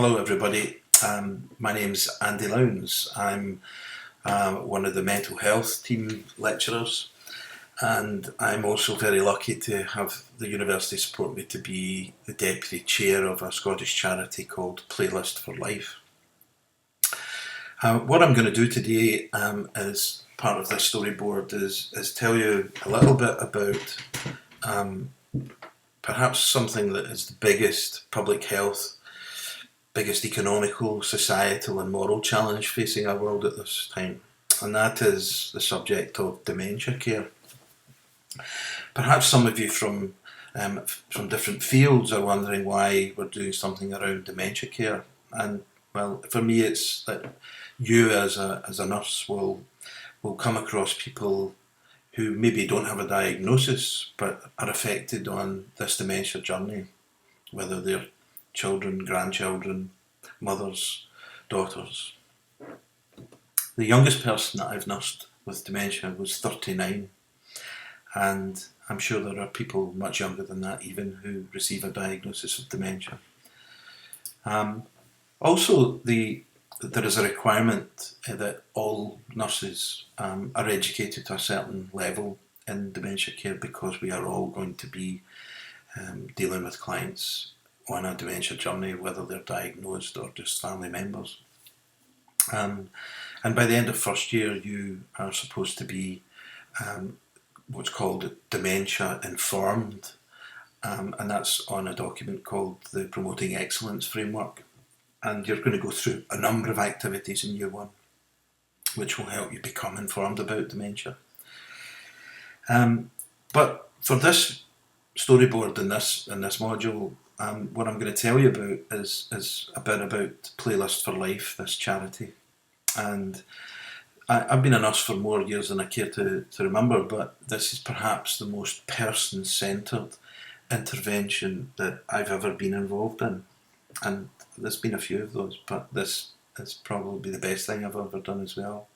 Hello everybody, my name's Andy Lowndes. I'm one of the mental health team lecturers, and I'm also very lucky to have the university support me to be the deputy chair of a Scottish charity called Playlist for Life. What I'm going to do today as part of this storyboard is tell you a little bit about perhaps something that is the biggest public health, biggest economical, societal and moral challenge facing our world at this time, and that is the subject of dementia care. Perhaps some of you from different fields are wondering why we're doing something around dementia care, and well, for me it's that you as a nurse will come across people who maybe don't have a diagnosis but are affected on this dementia journey, whether they're children, grandchildren, mothers, daughters. The youngest person that I've nursed with dementia was 39, and I'm sure there are people much younger than that even who receive a diagnosis of dementia. Also, there is a requirement that all nurses are educated to a certain level in dementia care, because we are all going to be dealing with clients on a dementia journey, whether they're diagnosed or just family members. And by the end of first year, you are supposed to be what's called dementia informed, and that's on a document called the Promoting Excellence Framework. And you're going to go through a number of activities in year one, which will help you become informed about dementia. But for this storyboard in this module, what I'm going to tell you about is a bit about Playlist for Life, this charity. And I've been a nurse for more years than I care to remember, but this is perhaps the most person-centred intervention that I've ever been involved in. And there's been a few of those, but this is probably the best thing I've ever done as well.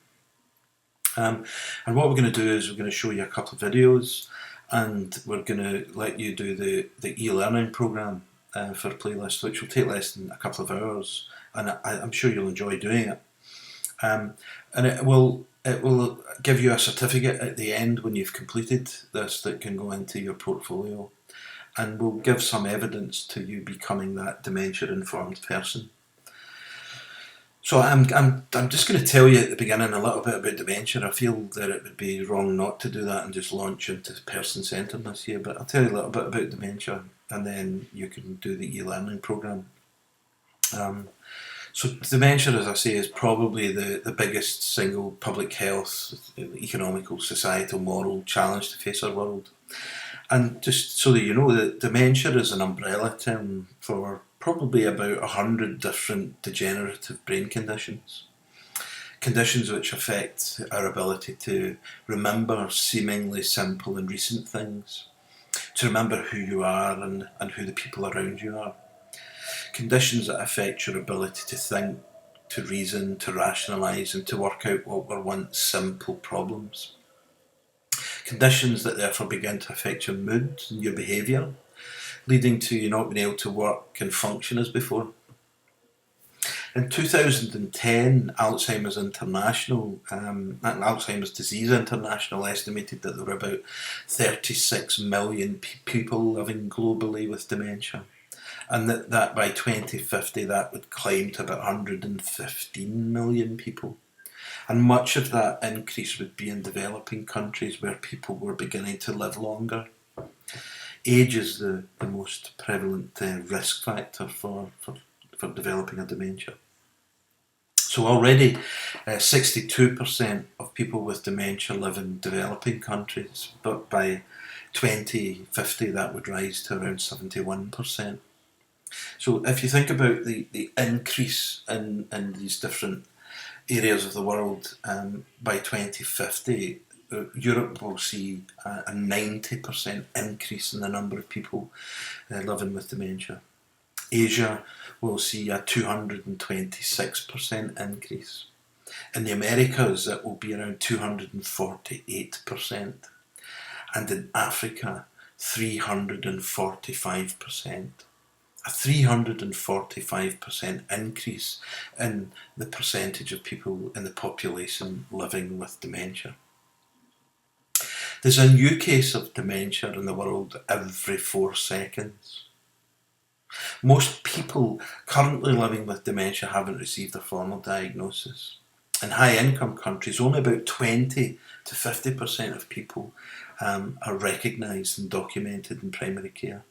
And what we're going to do is we're going to show you a couple of videos, and we're going to let you do the e-learning programme for Playlist, which will take less than a couple of hours, and I'm sure you'll enjoy doing it. And it will give you a certificate at the end when you've completed this that can go into your portfolio, and will give some evidence to you becoming that dementia-informed person. So I'm just going to tell you at the beginning a little bit about dementia. I feel that it would be wrong not to do that and just launch into person-centredness here, but I'll tell you a little bit about dementia, and then you can do the e-learning programme. So dementia, as I say, is probably the biggest single public health, economical, societal, moral challenge to face our world. And just so that you know, that dementia is an umbrella term for probably about 100 different degenerative brain conditions. Conditions which affect our ability to remember seemingly simple and recent things, to remember who you are and who the people around you are. Conditions that affect your ability to think, to reason, to rationalise, and to work out what were once simple problems. Conditions that therefore begin to affect your mood and your behaviour, leading to you not being able to work and function as before. In 2010, Alzheimer's Disease International estimated that there were about 36 million people living globally with dementia, and that by 2050 that would climb to about 115 million people. And much of that increase would be in developing countries where people were beginning to live longer. Age is the most prevalent risk factor for developing a dementia. So already 62% of people with dementia live in developing countries, but by 2050 that would rise to around 71%. So if you think about the increase in these different areas of the world, by 2050, Europe will see a 90% increase in the number of people living with dementia. Asia will see a 226% increase. In the Americas, it will be around 248%. And in Africa, 345%. a 345% increase in the percentage of people in the population living with dementia. There's a new case of dementia in the world every 4 seconds. Most people currently living with dementia haven't received a formal diagnosis. In high-income countries, only about 20 to 50% of people are recognised and documented in primary care.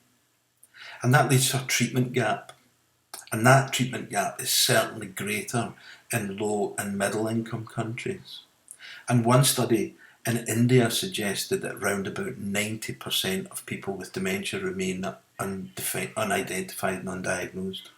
And that leads to a treatment gap. And that treatment gap is certainly greater in low and middle income countries. And one study in India suggested that around about 90% of people with dementia remain unidentified and undiagnosed.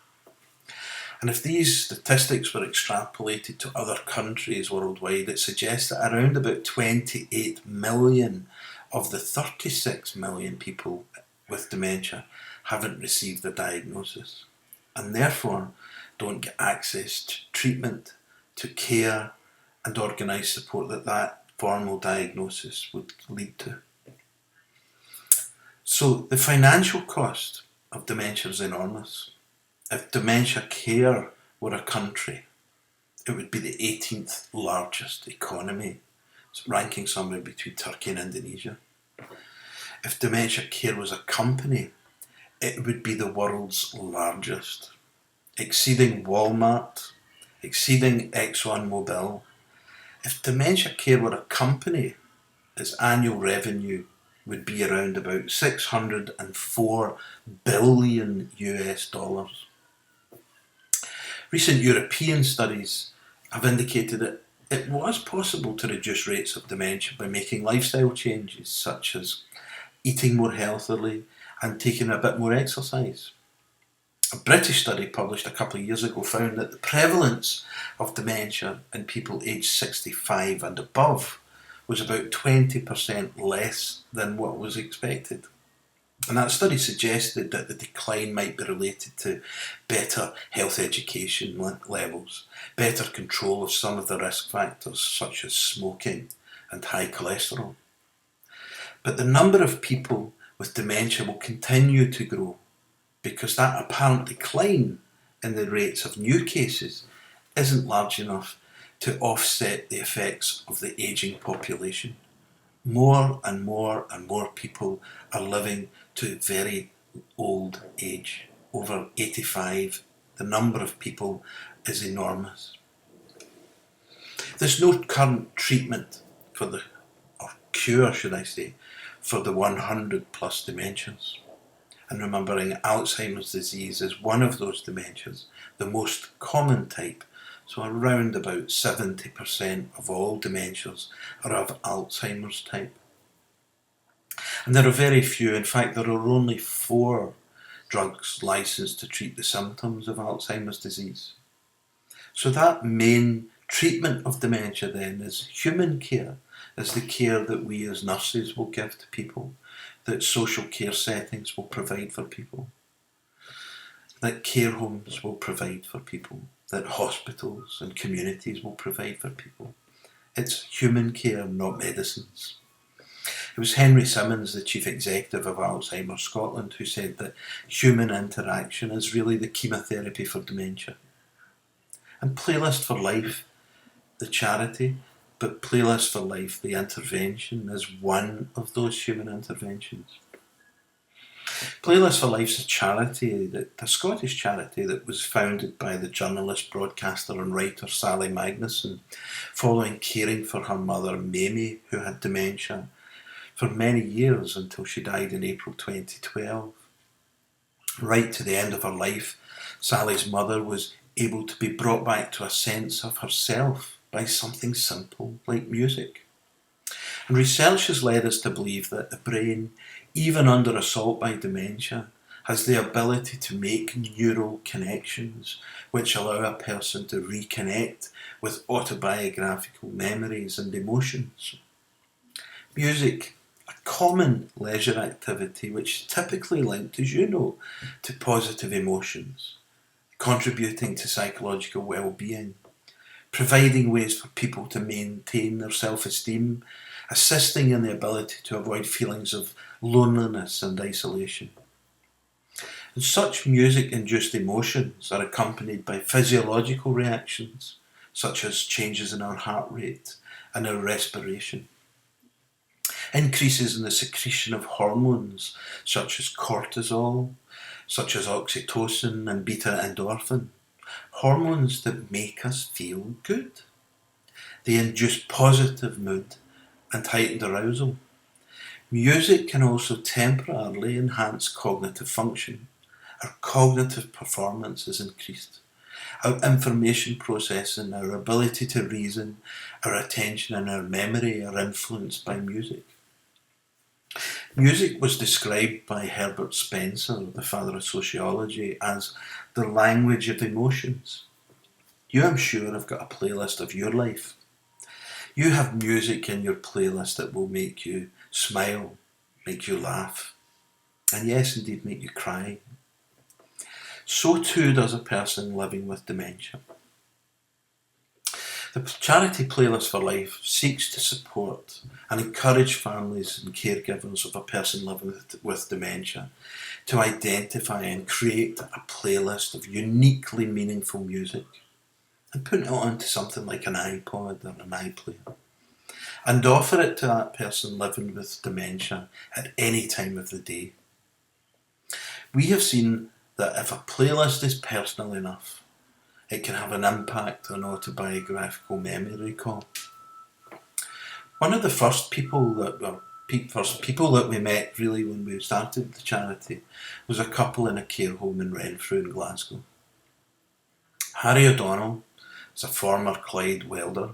And if these statistics were extrapolated to other countries worldwide, it suggests that around about 28 million of the 36 million people with dementia haven't received a diagnosis, and therefore don't get access to treatment, to care and organised support that formal diagnosis would lead to. So the financial cost of dementia is enormous. If dementia care were a country, it would be the 18th largest economy, ranking somewhere between Turkey and Indonesia. If dementia care was a company, it would be the world's largest, exceeding Walmart, exceeding ExxonMobil. If dementia care were a company, its annual revenue would be around about 604 billion US dollars. Recent European studies have indicated that it was possible to reduce rates of dementia by making lifestyle changes such as eating more healthily and taking a bit more exercise. A British study published a couple of years ago found that the prevalence of dementia in people aged 65 and above was about 20% less than what was expected. And that study suggested that the decline might be related to better health education levels, better control of some of the risk factors such as smoking and high cholesterol. But the number of people with dementia will continue to grow because that apparent decline in the rates of new cases isn't large enough to offset the effects of the ageing population. More and more and more people are living to very old age. Over 85, the number of people is enormous. There's no current treatment or cure, should I say, for the 100 plus dementias. And remembering Alzheimer's disease is one of those dementias, the most common type. So around about 70% of all dementias are of Alzheimer's type. And there are very few, in fact there are only 4 drugs licensed to treat the symptoms of Alzheimer's disease. So that main treatment of dementia then is human care, is the care that we as nurses will give to people, that social care settings will provide for people, that care homes will provide for people, that hospitals and communities will provide for people. It's human care, not medicines. It was Henry Simmons, the chief executive of Alzheimer's Scotland, who said that human interaction is really the chemotherapy for dementia. And Playlist for Life, the charity, but Playlist for Life, the intervention, is one of those human interventions. Playlist for Life's a charity, a Scottish charity that was founded by the journalist, broadcaster and writer Sally Magnuson, following caring for her mother Mamie, who had dementia, for many years until she died in April 2012. Right to the end of her life, Sally's mother was able to be brought back to a sense of herself by something simple like music. And research has led us to believe that the brain, even under assault by dementia, has the ability to make neural connections which allow a person to reconnect with autobiographical memories and emotions. Music, a common leisure activity which is typically linked, as you know, to positive emotions, contributing to psychological well-being, providing ways for people to maintain their self-esteem, assisting in the ability to avoid feelings of loneliness and isolation. And such music-induced emotions are accompanied by physiological reactions, such as changes in our heart rate and our respiration. Increases in the secretion of hormones, such as cortisol, such as oxytocin and beta-endorphin, hormones that make us feel good. They induce positive mood and heightened arousal. Music can also temporarily enhance cognitive function. Our cognitive performance is increased. Our information processing, our ability to reason, our attention and our memory are influenced by music. Music was described by Herbert Spencer, the father of sociology, as the language of emotions. You, I'm sure, have got a playlist of your life. You have music in your playlist that will make you smile, make you laugh, and yes, indeed, make you cry. So too does a person living with dementia. The charity Playlist for Life seeks to support and encourage families and caregivers of a person living with dementia to identify and create a playlist of uniquely meaningful music and put it onto something like an iPod or an iPlayer and offer it to that person living with dementia at any time of the day. We have seen that if a playlist is personal enough, it can have an impact on autobiographical memory recall. One of the first people that we met really when we started the charity was a couple in a care home in Renfrew in Glasgow. Harry O'Donnell is a former Clyde welder,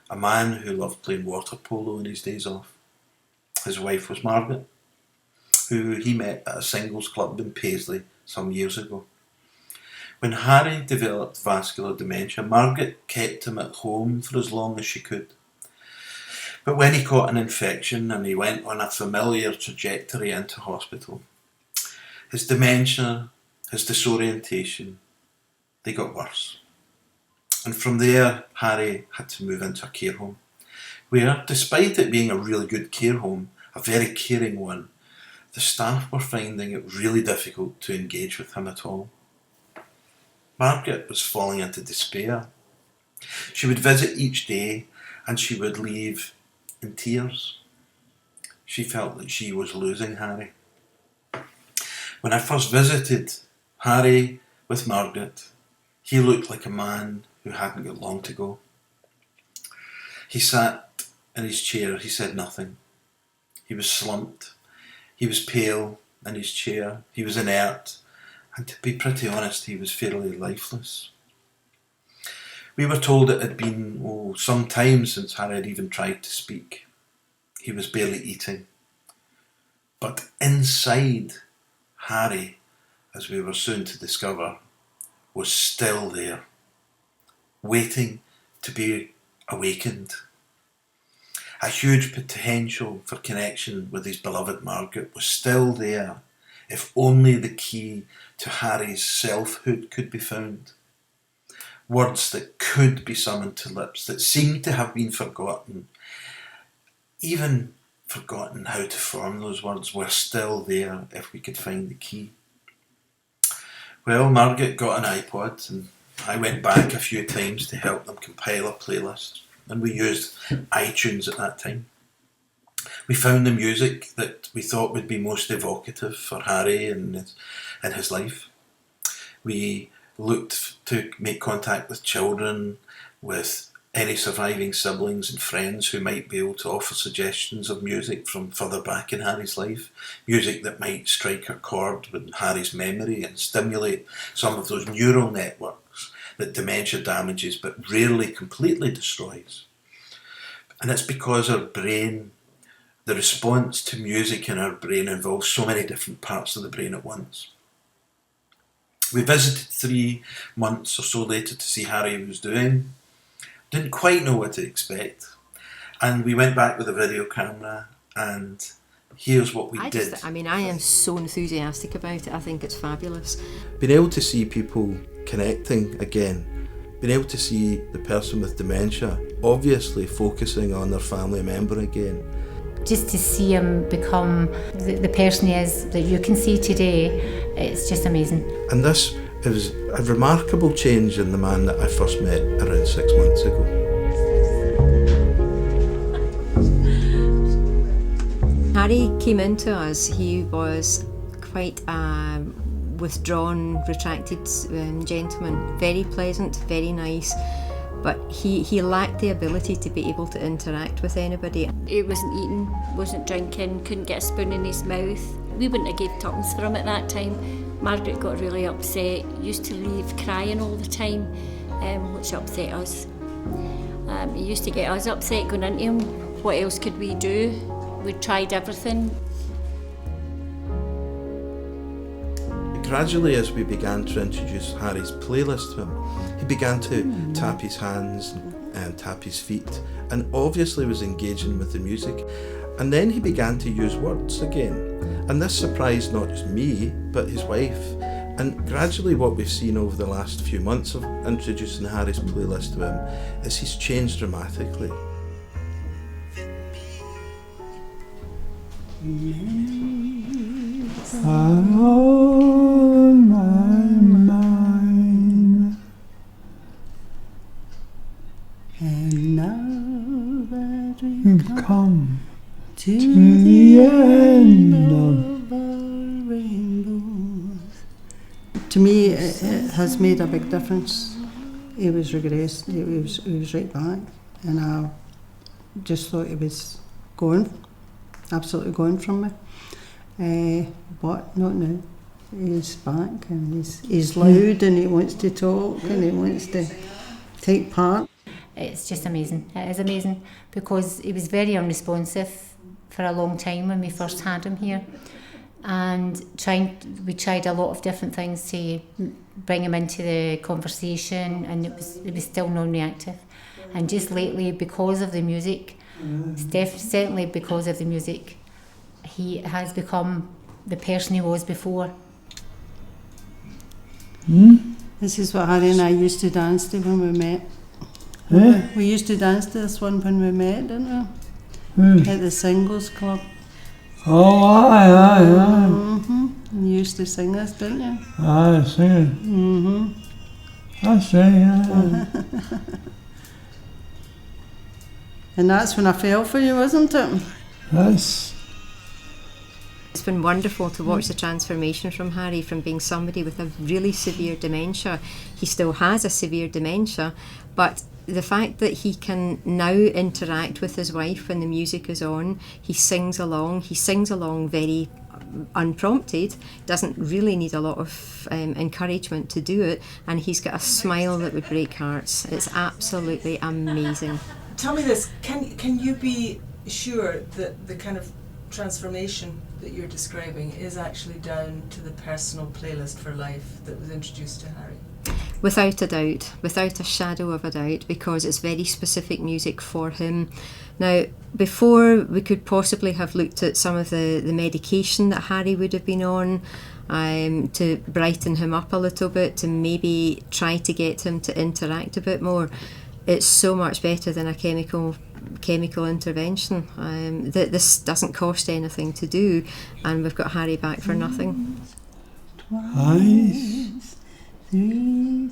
a man who loved playing water polo in his days off. His wife was Margaret, who he met at a singles club in Paisley some years ago. When Harry developed vascular dementia, Margaret kept him at home for as long as she could. But when he caught an infection and he went on a familiar trajectory into hospital, his dementia, his disorientation, they got worse. And from there, Harry had to move into a care home, where, despite it being a really good care home, a very caring one, the staff were finding it really difficult to engage with him at all. Margaret was falling into despair. She would visit each day and she would leave in tears. She felt that she was losing Harry. When I first visited Harry with Margaret, he looked like a man who hadn't got long to go. He sat in his chair, he said nothing. He was slumped. He was pale in his chair. He was inert. And to be pretty honest, he was fairly lifeless. We were told it had been some time since Harry had even tried to speak. He was barely eating. But inside, Harry, as we were soon to discover, was still there, waiting to be awakened. A huge potential for connection with his beloved Margaret was still there, if only the key to Harry's selfhood could be found. Words that could be summoned to lips that seemed to have been forgotten, even forgotten how to form those words, were still there if we could find the key. Well, Margaret got an iPod and I went back a few times to help them compile a playlist, and we used iTunes at that time. We found the music that we thought would be most evocative for Harry and his life. We looked to make contact with children, with any surviving siblings and friends who might be able to offer suggestions of music from further back in Harry's life, music that might strike a chord with Harry's memory and stimulate some of those neural networks that dementia damages but rarely completely destroys. And it's because our brain, the response to music in our brain involves so many different parts of the brain at once. We visited 3 months or so later to see how Harry was doing. Didn't quite know what to expect. And we went back with a video camera and here's what we did. I am so enthusiastic about it. I think it's fabulous. Being able to see people connecting again, being able to see the person with dementia obviously focusing on their family member again, Just to see him become the person he is that you can see today, it's just amazing. And this is a remarkable change in the man that I first met around 6 months ago. Harry came into us, he was quite a withdrawn, retracted gentleman, very pleasant, very nice, but he lacked the ability to be able to interact with anybody. He wasn't eating, wasn't drinking, couldn't get a spoon in his mouth. We wouldn't have gave tuppence for him at that time. Margaret got really upset, used to leave crying all the time, which upset us. He used to get us upset going into him. What else could we do? We tried everything. Gradually, as we began to introduce Harry's playlist to him, he began to tap his hands and tap his feet, and obviously was engaging with the music. And then he began to use words again. And this surprised not just me, but his wife. And gradually what we've seen over the last few months of introducing Harry's playlist to him is he's changed dramatically. On my mind, and now that we've come to the end of our rainbows. To me, it has made a big difference. He was regressed. He was right back, and I just thought he was going, absolutely going from me. But not now. He's back, and he's loud, and he wants to talk, and he wants to take part. It's just amazing. It is amazing because he was very unresponsive for a long time when we first had him here, and we tried a lot of different things to bring him into the conversation, and it was still non-reactive. And just lately, because of the music, certainly because of the music, he has become the person he was before. This is what Harry and I used to dance to when we met. We used to dance to this one when we met, didn't we? At the Singles Club. Oh, aye. You used to sing this, didn't you? I sing it. I sing it. And that's when I fell for you, wasn't it? That's It's been wonderful to watch the transformation from Harry, from being somebody with a really severe dementia. He still has a severe dementia, but the fact that he can now interact with his wife when the music is on, he sings along very unprompted, doesn't really need a lot of encouragement to do it, and he's got a smile that would break hearts. It's absolutely amazing. Tell me this, can you be sure that the kind of transformation that you're describing is actually down to the personal playlist for life that was introduced to Harry? Without a doubt, without a shadow of a doubt, because it's very specific music for him. Now, before we could possibly have looked at some of the medication that Harry would have been on to brighten him up a little bit, to maybe try to get him to interact a bit more. It's so much better than a chemical intervention. This doesn't cost anything to do, and we've got Harry back for nothing. twice, three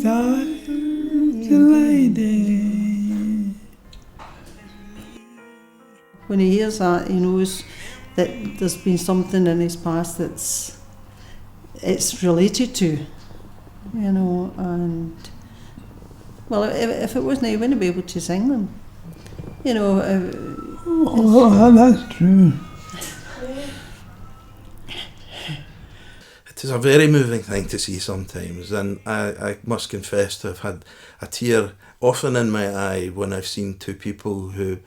times a lady. When he hears that, he knows that there's been something in his past it's related to, and well, if it wasn't, he wouldn't be able to sing them, Oh, that's true. It is a very moving thing to see sometimes, and I must confess to have had a tear often in my eye when I've seen two people who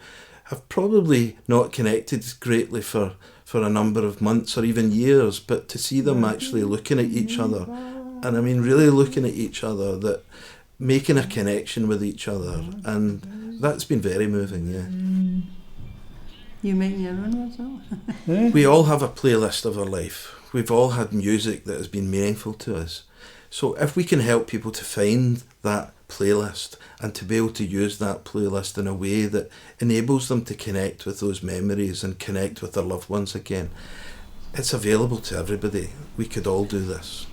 have probably not connected greatly for a number of months or even years, but to see them actually looking at each other, and I mean really looking at each other, that making a connection with each other, and that's been very moving, yeah. you make your own result. We all have a playlist of our life. We've all had music that has been meaningful to us. So if we can help people to find that playlist and to be able to use that playlist in a way that enables them to connect with those memories and connect with their loved ones again, it's available to everybody. We could all do this.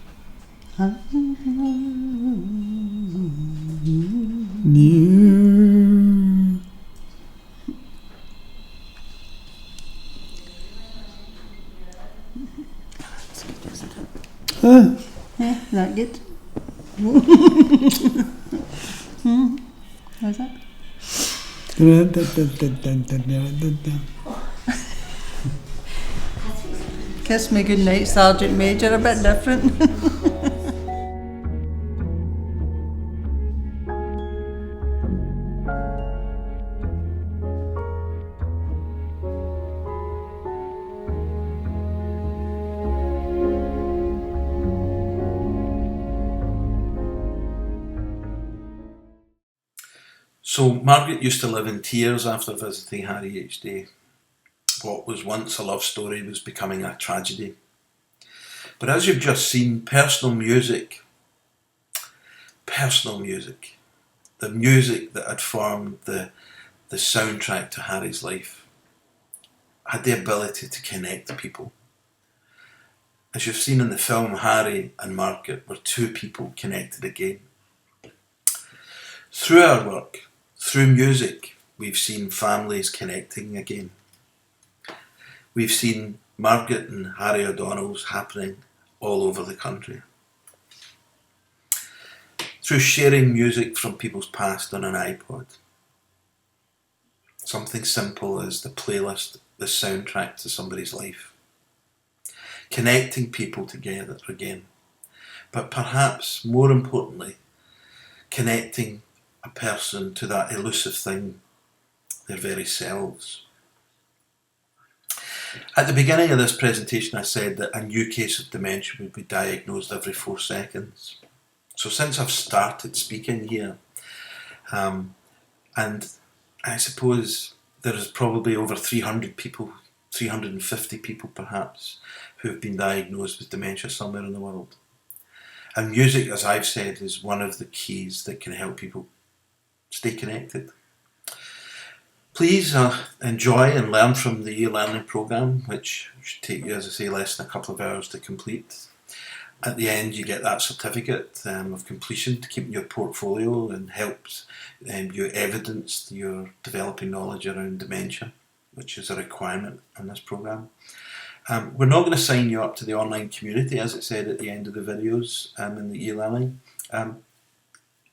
You. Is that good? How's that? Kiss me goodnight, Sergeant Major, a bit different. So Margaret used to live in tears after visiting Harry each day. What was once a love story was becoming a tragedy. But as you've just seen, personal music, the music that had formed the soundtrack to Harry's life, had the ability to connect people. As you've seen in the film, Harry and Margaret were two people connected again. Through our work, through music, we've seen families connecting again. We've seen Margaret and Harry O'Donnell's happening all over the country. Through sharing music from people's past on an iPod. Something simple as the playlist, the soundtrack to somebody's life. Connecting people together again. But perhaps more importantly, connecting a person to that elusive thing, their very selves. At the beginning of this presentation, I said that a new case of dementia would be diagnosed every 4 seconds. So since I've started speaking here, and I suppose there is probably over 300 people, 350 people perhaps, who have been diagnosed with dementia somewhere in the world. And music, as I've said, is one of the keys that can help people stay connected. Please enjoy and learn from the e-learning programme, which should take you, as I say, less than a couple of hours to complete. At the end, you get that certificate of completion to keep in your portfolio and helps you evidence your developing knowledge around dementia, which is a requirement in this programme. We're not going to sign you up to the online community, as it said at the end of the videos in the e-learning.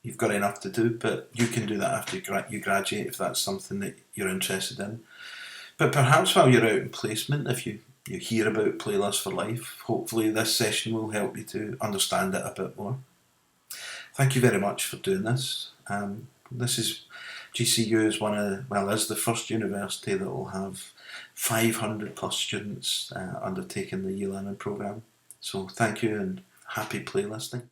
You've got enough to do, but you can do that after you graduate if that's something that you're interested in. But perhaps while you're out in placement, if you hear about Playlist for Life, hopefully this session will help you to understand it a bit more. Thank you very much for doing this. This is GCU is the first university that will have 500 plus students undertaking the e-learning programme. So thank you and happy playlisting.